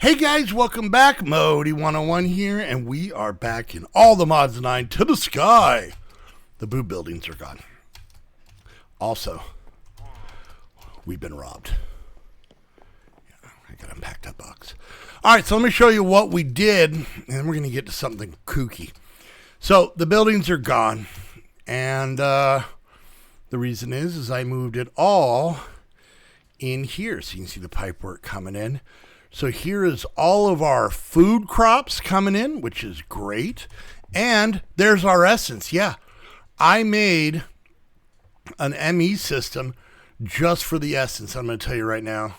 Hey guys, welcome back. Modi 101 here, and we are back in all the mods 9 to the sky. The boot buildings are gone. Also, we've been robbed. I got to unpack that box. All right, so let me show you what we did, and then we're going to get to something kooky. So the buildings are gone, and the reason is I moved it all in here, so you can see the pipework coming in. So here is all of our food crops coming in, which is great. And there's our essence. Yeah, I made an ME system just for the essence. I'm going to tell you right now,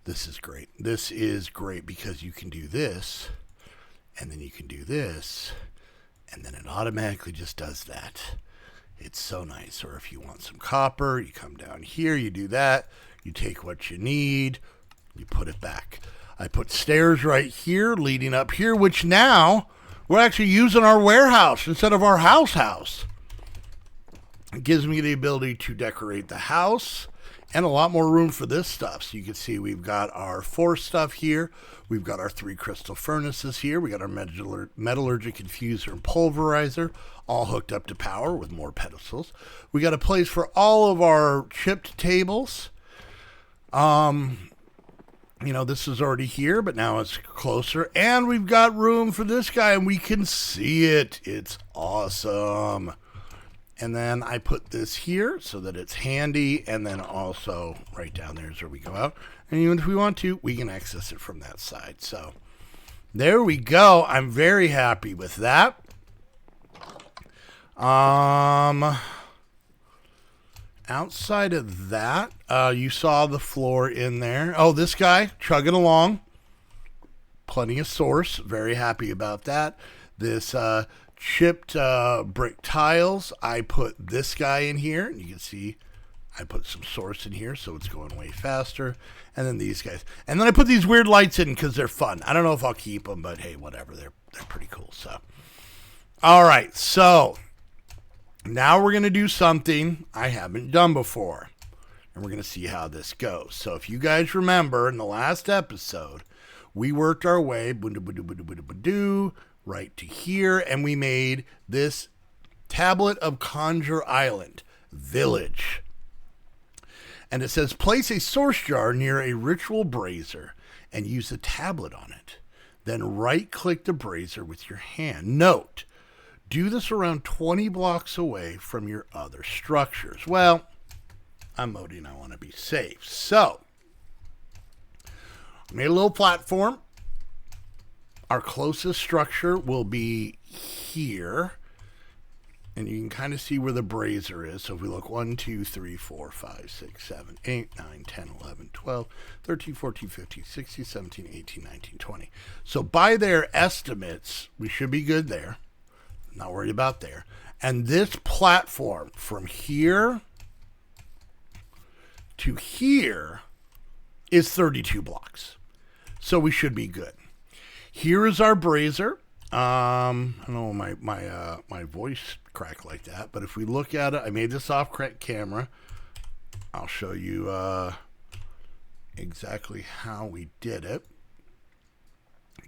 this is great. This is great because you can do this, and then you can do this, and then it automatically just does that. It's so nice. Or if you want some copper, you come down here, you do that. You take what you need. You put it back. I put stairs right here leading up here, which now we're actually using our warehouse instead of our house. It gives me the ability to decorate the house and a lot more room for this stuff. So you can see we've got our forest stuff here. We've got our 3 crystal furnaces here. We got our metallurgic infuser and pulverizer all hooked up to power with more pedestals. We got a place for all of our chipped tables. You know, this is already here, but now it's closer. And we've got room for this guy, and we can see it. It's awesome. And then I put this here so that it's handy. And then also right down there is where we go out. And even if we want to, we can access it from that side. So there we go. I'm very happy with that. Outside of that, you saw the floor in there. Oh, this guy chugging along. Plenty of source. Very happy about that. This chipped brick tiles. I put this guy in here. And you can see I put some source in here, so it's going way faster. And then these guys. And then I put these weird lights in because they're fun. I don't know if I'll keep them, but hey, whatever. They're pretty cool. So, all right. So now we're going to do something I haven't done before, and we're going to see how this goes. So if you guys remember, in the last episode, we worked our way right to here, and we made this tablet of Conjure Island village. And it says, place a source jar near a ritual brazier and use a tablet on it. Then right-click the brazier with your hand. Note, do this around 20 blocks away from your other structures. Well, I'm Modi and I want to be safe. So, I made a little platform. Our closest structure will be here. And you can kind of see where the brazier is. So if we look 1, 2, 3, 4, 5, 6, 7, 8, 9, 10, 11, 12, 13, 14, 15, 16, 17, 18, 19, 20. So by their estimates, we should be good there. Not worried about there. And this platform from here to here is 32 blocks. So we should be good. Here is our brazier. I don't know my voice cracked like that, but if we look at it, I made this off camera. I'll show you exactly how we did it.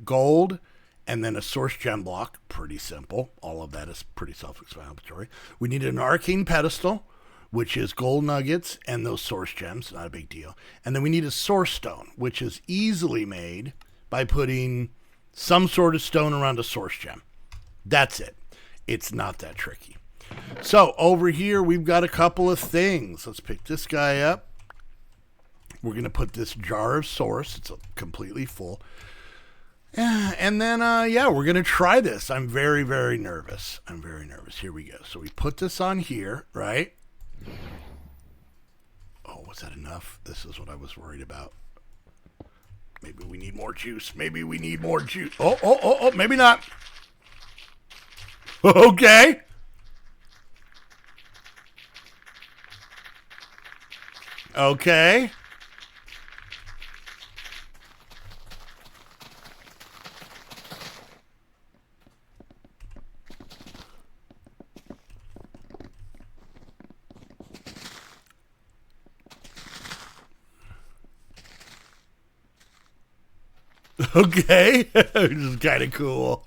Gold. And then a source gem block, pretty simple. All of that is pretty self-explanatory. We need an arcane pedestal, which is gold nuggets and those source gems, not a big deal. And then we need a source stone, which is easily made by putting some sort of stone around a source gem. That's it. It's not that tricky. So over here, we've got a couple of things. Let's pick this guy up. We're going to put this jar of source. It's completely full. And then, we're going to try this. I'm very, very nervous. Here we go. So we put this on here, right? Oh, was that enough? This is what I was worried about. Maybe we need more juice. Oh, maybe not. Okay. Okay. Okay, which is kind of cool.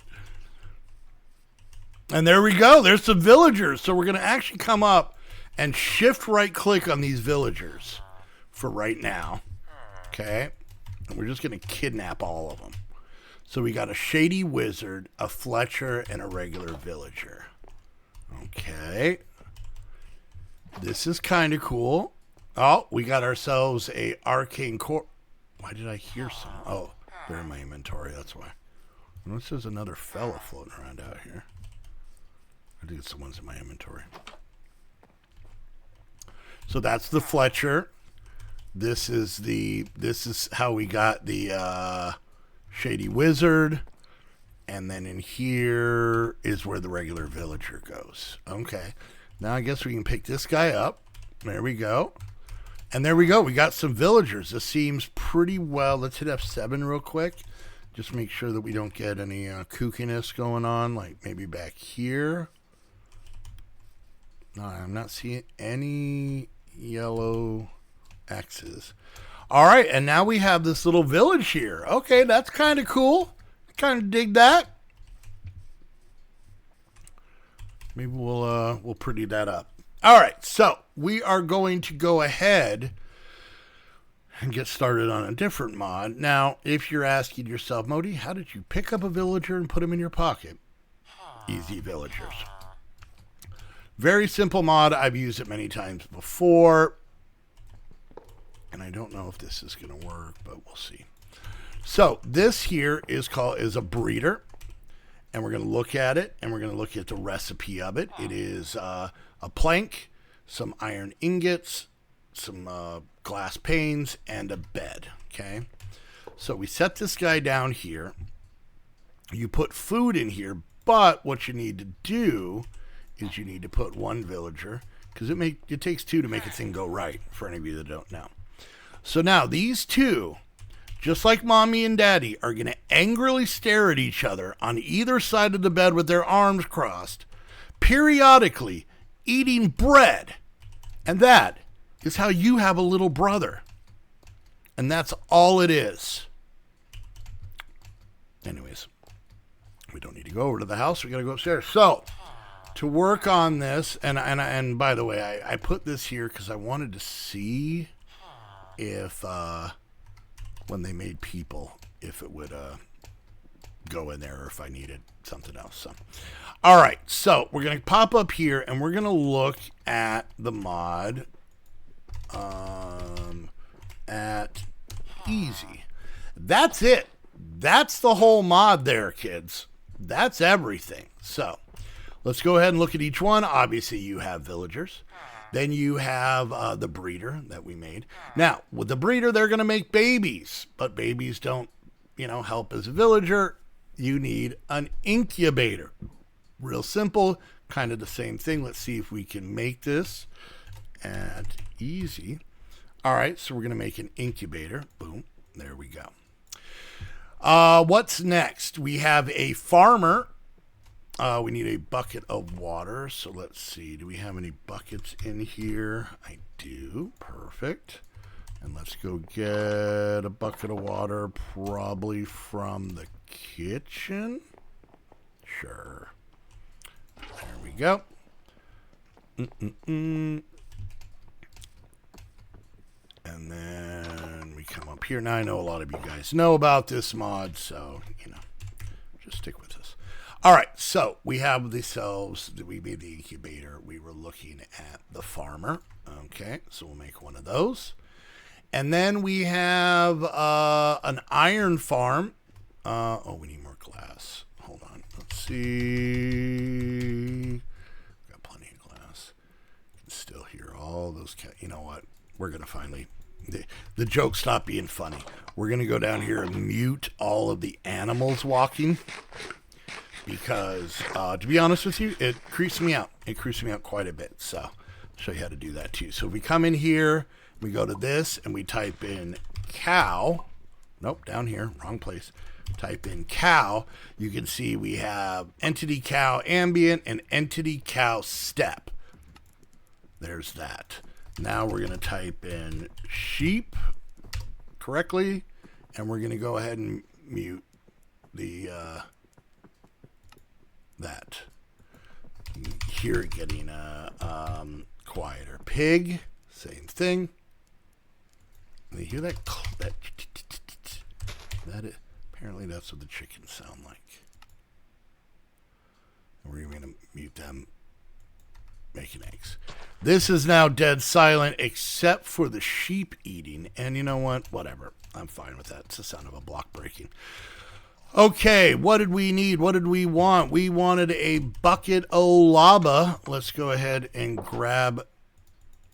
And there we go. There's some villagers. So we're going to actually come up and shift right click on these villagers for right now. Okay. And we're just going to kidnap all of them. So we got a shady wizard, a Fletcher, and a regular villager. Okay. This is kind of cool. Oh, we got ourselves a arcane core. Why did I hear some? Oh, they're in my inventory. That's why. Unless there's another fella floating around out here. I think it's the ones in my inventory. So that's the Fletcher. This is how we got the shady wizard. And then in here is where the regular villager goes. Okay. Now I guess we can pick this guy up. There we go. And there we go. We got some villagers. This seems pretty well. Let's hit F7 real quick. Just make sure that we don't get any kookiness going on. Like maybe back here. No, I'm not seeing any yellow X's. All right. And now we have this little village here. Okay. That's kind of cool. Kind of dig that. Maybe we'll pretty that up. All right, so we are going to go ahead and get started on a different mod. Now, if you're asking yourself, Modi, how did you pick up a villager and put him in your pocket? Easy villagers. Very simple mod. I've used it many times before. And I don't know if this is going to work, but we'll see. So this here is a breeder. And we're going to look at it, and we're going to look at the recipe of it. It is a plank, some iron ingots, some glass panes, and a bed, okay? So we set this guy down here. You put food in here, but what you need to do is you need to put one villager, because it takes two to make a thing go right, for any of you that don't know. So now these two, just like mommy and daddy, are going to angrily stare at each other on either side of the bed with their arms crossed, periodically eating bread. And that is how you have a little brother. And that's all it is. Anyways, we don't need to go over to the house. We got to go upstairs. So, to work on this, and by the way, I put this here because I wanted to see if... when they made people, if it would go in there or if I needed something else. So, all right, so we're going to pop up here and we're going to look at the mod at easy. That's it. That's the whole mod there, kids. That's everything. So let's go ahead and look at each one. Obviously, you have villagers. Then you have the breeder that we made. Now, with the breeder, they're going to make babies. But babies don't, help as a villager. You need an incubator. Real simple. Kind of the same thing. Let's see if we can make this at easy. All right, so we're going to make an incubator. Boom. There we go. What's next? We have a farmer. We need a bucket of water. So let's see. Do we have any buckets in here? I do. Perfect. And let's go get a bucket of water, probably from the kitchen. Sure. There we go. And then we come up here. Now I know a lot of you guys know about this mod, so, just stick with us. All right, so we have ourselves, we made the incubator. We were looking at the farmer. Okay, so we'll make one of those. And then we have an iron farm. We need more glass. Hold on. Let's see. Got plenty of glass. You can still hear all those you know what? We're going to finally... The joke stopped being funny. We're going to go down here and mute all of the animals walking. Because, to be honest with you, it creeps me out. It creeps me out quite a bit. So, I'll show you how to do that too. So, if we come in here, we go to this, and we type in cow. Nope, down here, wrong place. Type in cow. You can see we have entity cow ambient and entity cow step. There's that. Now we're going to type in sheep correctly, and we're going to go ahead and mute the that. You hear it getting quieter. Pig, same thing. And you hear that? Apparently that's what the chickens sound like. And we're going to mute them making eggs. This is now dead silent except for the sheep eating. And you know what? Whatever. I'm fine with that. It's the sound of a block breaking. Okay, what did we need? What did we want? We wanted a bucket of lava. Let's go ahead and grab.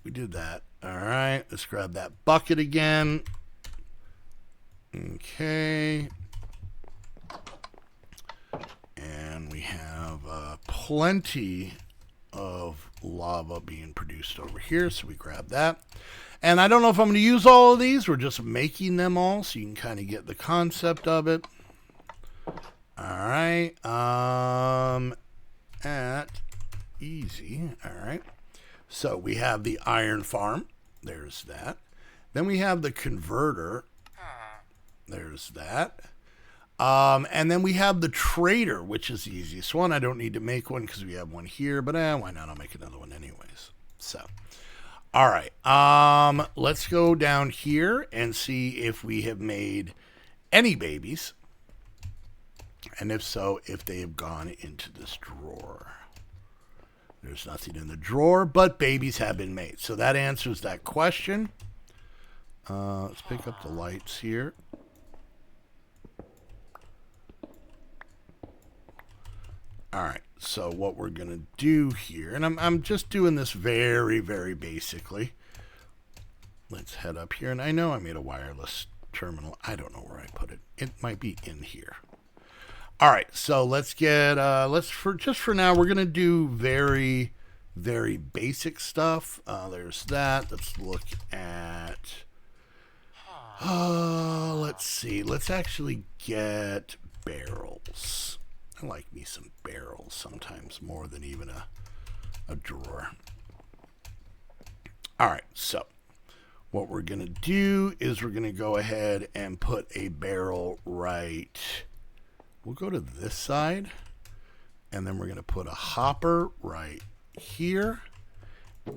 We did that. All right, let's grab that bucket again. Okay. And we have plenty of lava being produced over here, so we grab that. And I don't know if I'm going to use all of these. We're just making them all, so you can kind of get the concept of it. All right. At easy. All right. So we have the iron farm. There's that. Then we have the converter. There's that. And then we have the trader, which is the easiest one. I don't need to make one because we have one here, but why not? I'll make another one anyways. So, all right. Let's go down here and see if we have made any babies. And if so, if they have gone into this drawer. There's nothing in the drawer, but babies have been made. So that answers that question. Let's pick up the lights here. All right, so what we're going to do here, and I'm just doing this very, very basically. Let's head up here, and I know I made a wireless terminal. I don't know where I put it. It might be in here. All right, so let's get, just for now, we're going to do very, very basic stuff. There's that. Let's look at, let's see. Let's actually get barrels. I like me some barrels sometimes more than even a drawer. All right, so what we're going to do is we're going to go ahead and put a barrel right. We'll go to this side, and then we're going to put a hopper right here.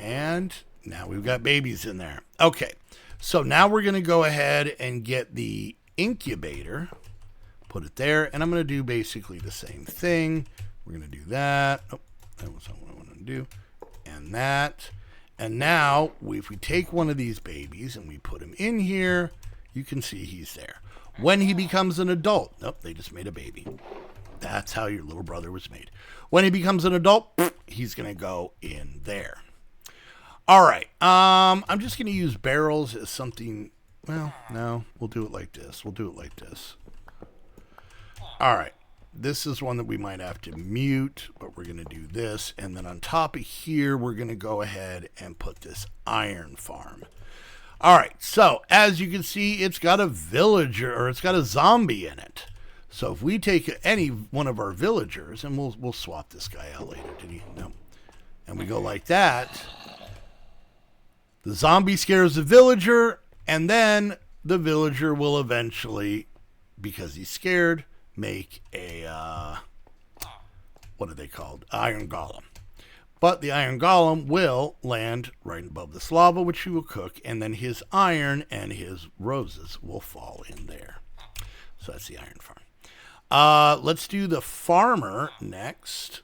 And now we've got babies in there. Okay, so now we're going to go ahead and get the incubator. Put it there, and I'm going to do basically the same thing. We're going to do that. Oh, that was not what I wanted to do. And that. And now, if we take one of these babies and we put him in here, you can see he's there. When he becomes an adult, nope, they just made a baby. That's how your little brother was made. When he becomes an adult, he's going to go in there. All right. I'm just going to use barrels as something. Well, no, we'll do it like this. We'll do it like this. All right, this is one that we might have to mute, but we're going to do this. And then on top of here, we're going to go ahead and put this iron farm. All right, so as you can see, it's got a villager, or it's got a zombie in it. So if we take any one of our villagers, and we'll swap this guy out later, did he? No. And we go like that. The zombie scares the villager, and then the villager will eventually, because he's scared, make a, what are they called? Iron golem. But the iron golem will land right above this lava, which he will cook, and then his iron and his roses will fall in there. So that's the iron farm. Let's do the farmer next.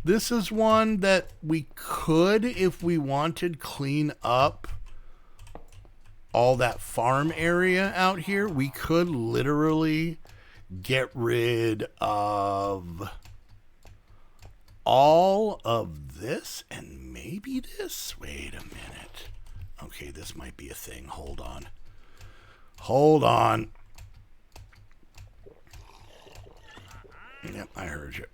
This is one that we could, if we wanted, clean up all that farm area out here. We could literally get rid of all of this and maybe this. Wait a minute. Okay, this might be a thing. Hold on. Hold on. Yep, I heard you.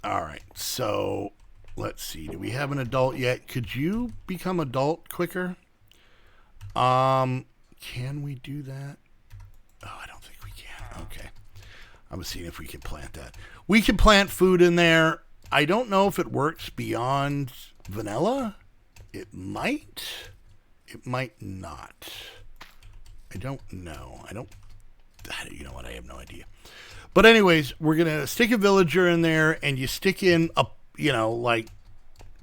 All right, so let's see. Do we have an adult yet? Could you become adult quicker? Can we do that? Oh, I don't think we can. Okay. I was seeing if we can plant that. We can plant food in there. I don't know if it works beyond vanilla. It might. It might not. I don't know. You know what? I have no idea. But anyways, we're going to stick a villager in there, and you stick in a, like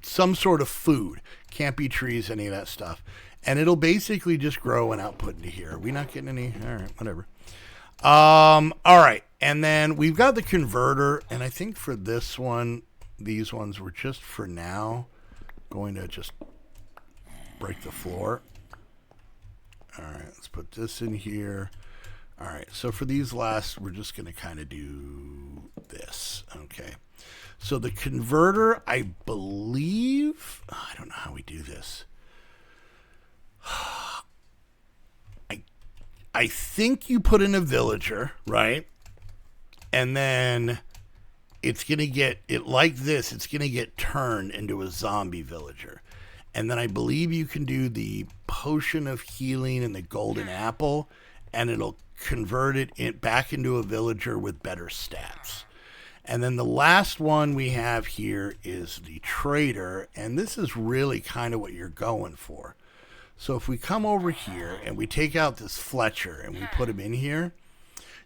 some sort of food. Can't be trees, any of that stuff. And it'll basically just grow and output into here. Are we not getting any? All right, whatever. All right. And then we've got the converter. And I think for this one, these ones were just for now going to just break the floor. All right, let's put this in here. All right, so for these last, we're just going to kind of do this. Okay. So the converter, I believe, I don't know how we do this. I think you put in a villager, right? And then it's going to get, like this, it's going to get turned into a zombie villager. And then I believe you can do the potion of healing and the golden apple, and it'll convert it back into a villager with better stats. And then the last one we have here is the trader, and this is really kind of what you're going for. So if we come over here and we take out this Fletcher and we put him in here,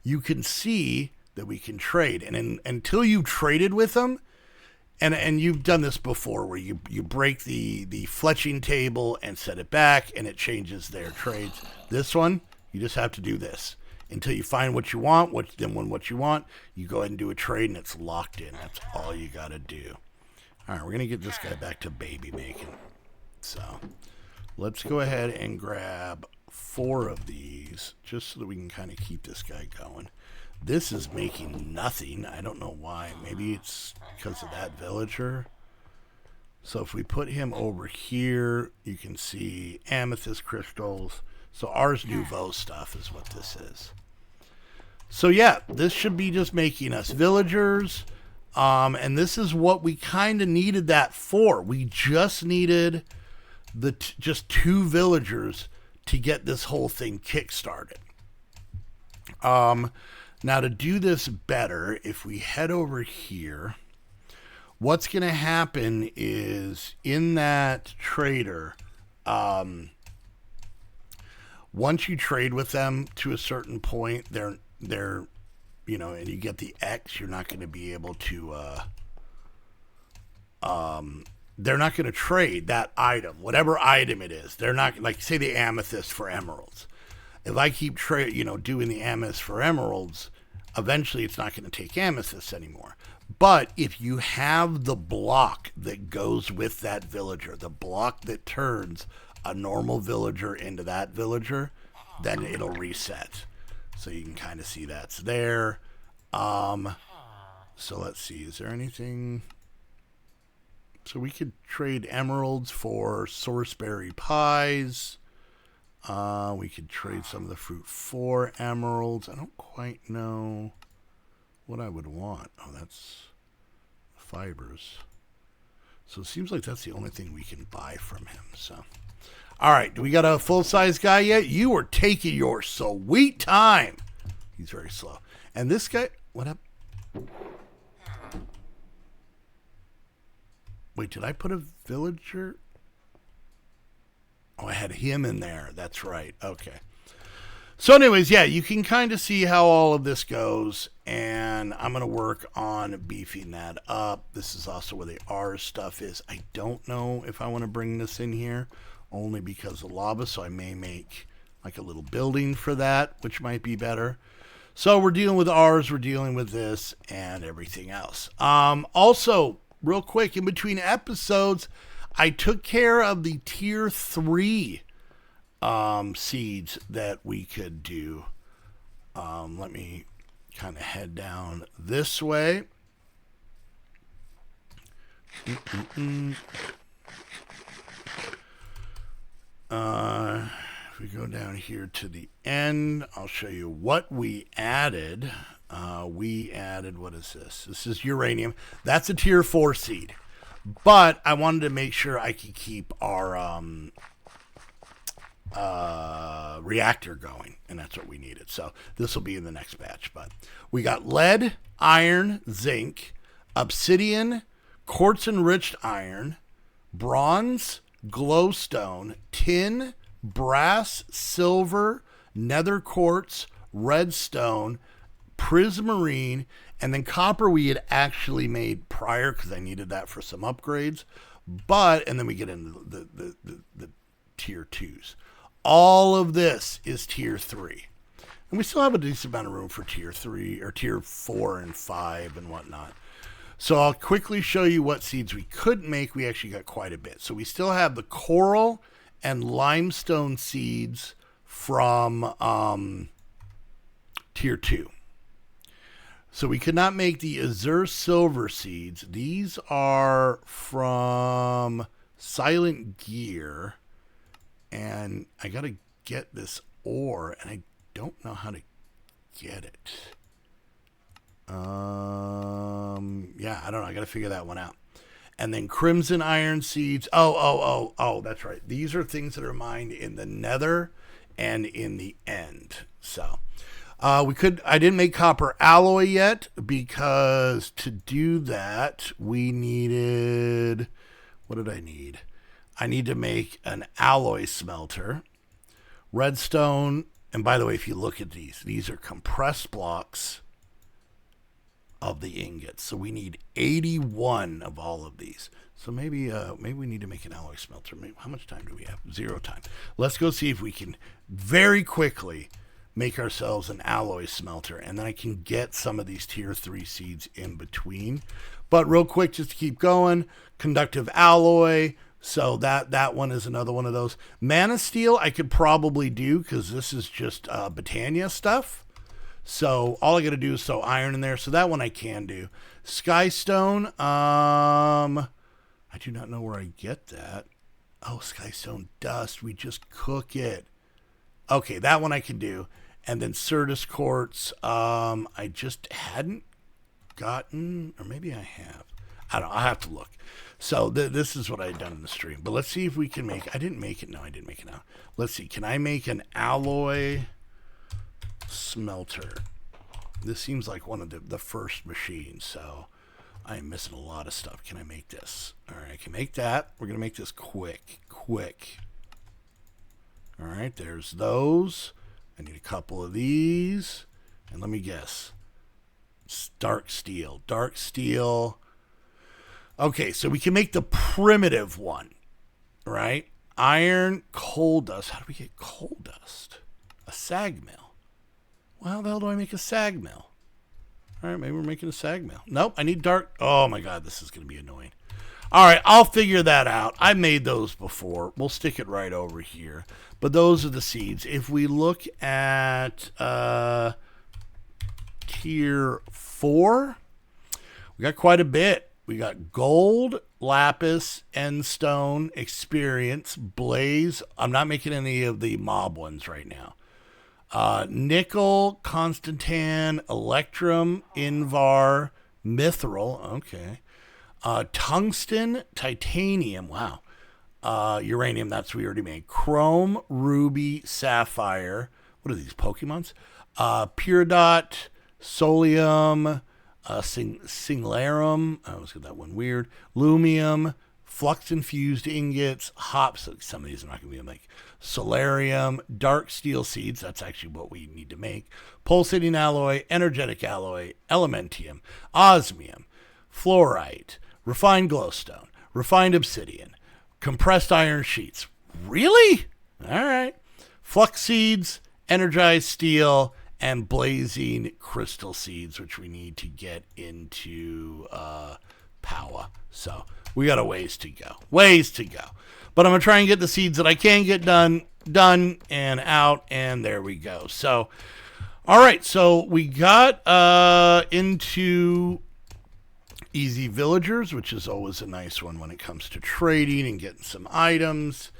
you can see that we can trade. And until you've traded with them, and you've done this before where you break the fletching table and set it back and it changes their trades. This one, you just have to do this. Until you find what you want, what you want, you go ahead and do a trade, and it's locked in. That's all you got to do. All right, we're going to get this guy back to baby making. So let's go ahead and grab 4 of these just so that we can kind of keep this guy going. This is making nothing. I don't know why. Maybe it's because of that villager. So if we put him over here, you can see amethyst crystals. So Ars Nouveau stuff is what this is. So yeah, this should be just making us villagers. And this is what we kind of needed that for. We just needed just 2 villagers to get this whole thing kick-started. Now to do this better, if we head over here, what's going to happen is in that trader, once you trade with them to a certain point, they're and you get the X, you're not going to be able to, they're not going to trade that item, whatever item it is. They're not, like, say the amethyst for emeralds. If I keep doing the amethyst for emeralds, eventually it's not going to take amethysts anymore. But if you have the block that goes with that villager, the block that turns a normal villager into that villager, then it'll reset. So you can kind of see that's there. So let's see, is there anything? So we could trade emeralds for sourceberry pies. We could trade some of the fruit for emeralds. I don't quite know what I would want. Oh, that's fibers. So it seems like that's the only thing we can buy from him. So, all right. Do we got a full-size guy yet? You are taking your sweet time. He's very slow. And this guy, what up? Wait, did I put a villager? Oh, I had him in there. That's right. Okay. So anyways, yeah, you can kind of see how all of this goes, and I'm going to work on beefing that up. This is also where the R stuff is. I don't know if I want to bring this in here, only because of lava, so I may make like a little building for that, which might be better. So we're dealing with R's, we're dealing with this, and everything else. Also, real quick, in between episodes, I took care of the tier 3 seeds that we could do. Let me kind of head down this way. If we go down here to the end, I'll show you what we added. We added, what is this? This is uranium. That's a tier 4 seed. But I wanted to make sure I could keep our reactor going, and that's what we needed. So this will be in the next batch. But we got lead, iron, zinc, obsidian, quartz-enriched iron, bronze, glowstone, tin, brass, silver, nether quartz, redstone, prismarine, and then copper we had actually made prior because I needed that for some upgrades. And then we get into the tier 2s. All of this is tier 3. And we still have a decent amount of room for tier 3 or tier 4 and 5 and whatnot. So I'll quickly show you what seeds we couldn't make. We actually got quite a bit. So we still have the coral and limestone seeds from tier 2. So we could not make the azure silver seeds. These are from Silent Gear. And I got to get this ore, and I don't know how to get it. Yeah, I don't know. I got to figure that one out. And then crimson iron seeds. Oh, that's right. These are things that are mined in the nether and in the end. So I didn't make copper alloy yet because to do that we needed, what did I need? I need to make an alloy smelter, redstone. And by the way, if you look at these are compressed blocks of the ingots. So we need 81 of all of these. So maybe we need to make an alloy smelter. How much time do we have? 0 time. Let's go see if we can very quickly make ourselves an alloy smelter, and then I can get some of these tier 3 seeds in between. But real quick, just to keep going, conductive alloy. So that one is another one of those. Mana steel I could probably do because this is just Botania stuff. So all I got to do is throw iron in there. So that one I can do. Skystone. I do not know where I get that. Oh, Skystone dust. We just cook it. Okay, that one I can do. And then Certus quartz. I just hadn't gotten, or maybe I have. I don't know. I'll have to look. So this is what I had done in the stream. But let's see if we can make. I didn't make it. No, I didn't make it now. Let's see. Can I make an alloy smelter? This seems like one of the first machines. So I'm missing a lot of stuff. Can I make this? All right, I can make that. We're going to make this quick. All right, there's those. I need a couple of these. And let me guess. It's dark steel. Okay, so we can make the primitive one, right? Iron, coal dust. How do we get coal dust? A sag mill. Well, how the hell do I make a sag mill? All right, maybe we're making a sag mill. Nope, I need dark. Oh, my God, this is going to be annoying. All right, I'll figure that out. I made those before. We'll stick it right over here. But those are the seeds. If we look at tier 4, we got quite a bit. We got gold, lapis, endstone, experience, blaze. I'm not making any of the mob ones right now. Nickel, constantan, electrum, invar, mithril. Okay. Tungsten, titanium. Wow. Uranium, that's we already made. Chrome, ruby, sapphire. What are these Pokemons? Peridot, solium, singularum. I always get that one weird. Lumium, flux infused ingots, hops. Some of these are not going to be like solarium, dark steel seeds. That's actually what we need to make. Pulsating alloy, energetic alloy, elementium, osmium, fluorite, refined glowstone, refined obsidian, compressed iron sheets. Really? All right. Flux seeds, energized steel, and blazing crystal seeds, which we need to get into power. So we got a ways to go. But I'm going to try and get the seeds that I can get done and out, and there we go. So, all right. So we got into Easy Villagers, which is always a nice one when it comes to trading and getting some items.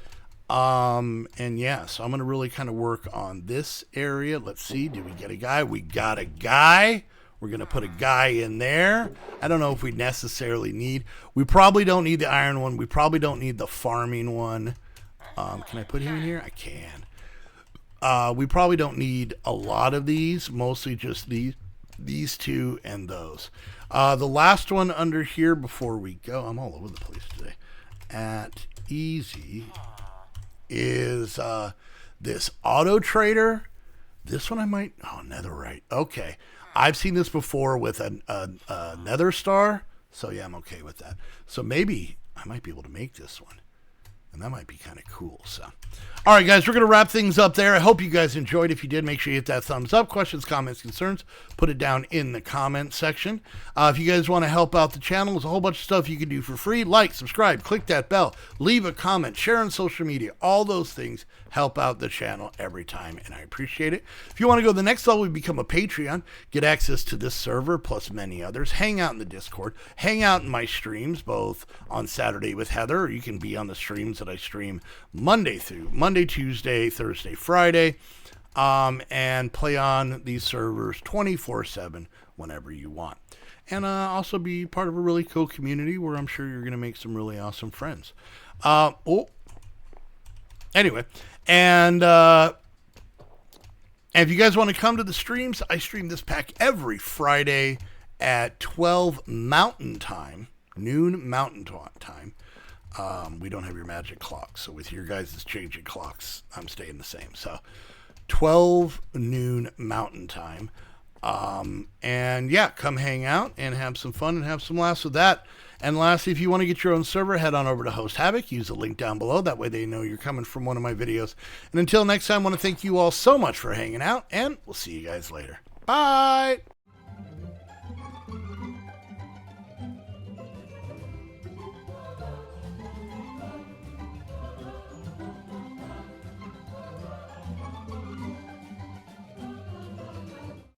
And yeah, so I'm going to really kind of work on this area. Let's see. Did we get a guy? We got a guy. We're going to put a guy in there. I don't know if we necessarily need, we probably don't need the iron one. We probably don't need the farming one. Can I put him in here? I can. We probably don't need a lot of these, mostly just these two and those. The last one under here before we go, I'm all over the place today, at easy, is this auto trader. This one I might... Oh, netherite. Okay. I've seen this before with a nether star. So, yeah, I'm okay with that. So, maybe I might be able to make this one. And that might be kind of cool. So, all right, guys, we're going to wrap things up there. I hope you guys enjoyed. If you did, make sure you hit that thumbs up. Questions, comments, concerns, put it down in the comment section. If you guys want to help out the channel, there's a whole bunch of stuff you can do for free. Like, subscribe, click that bell, leave a comment, share on social media. All those things help out the channel every time, and I appreciate it. If you want to go to the next level, we become a Patreon, get access to this server plus many others, hang out in the Discord, hang out in my streams, both on Saturday with Heather, or you can be on the streams that I stream Monday, Tuesday, Thursday, Friday, and play on these servers 24/7 whenever you want. And also be part of a really cool community where I'm sure you're going to make some really awesome friends. Anyway, and if you guys want to come to the streams, I stream this pack every Friday at 12 Mountain Time, noon Mountain Time. We don't have your magic clocks, so with your guys' changing clocks, I'm staying the same. So 12 noon Mountain Time. And yeah, come hang out and have some fun and have some laughs with that. And lastly, if you want to get your own server, head on over to Host Havoc. Use the link down below. That way they know you're coming from one of my videos. And until next time, I want to thank you all so much for hanging out, and we'll see you guys later. Bye!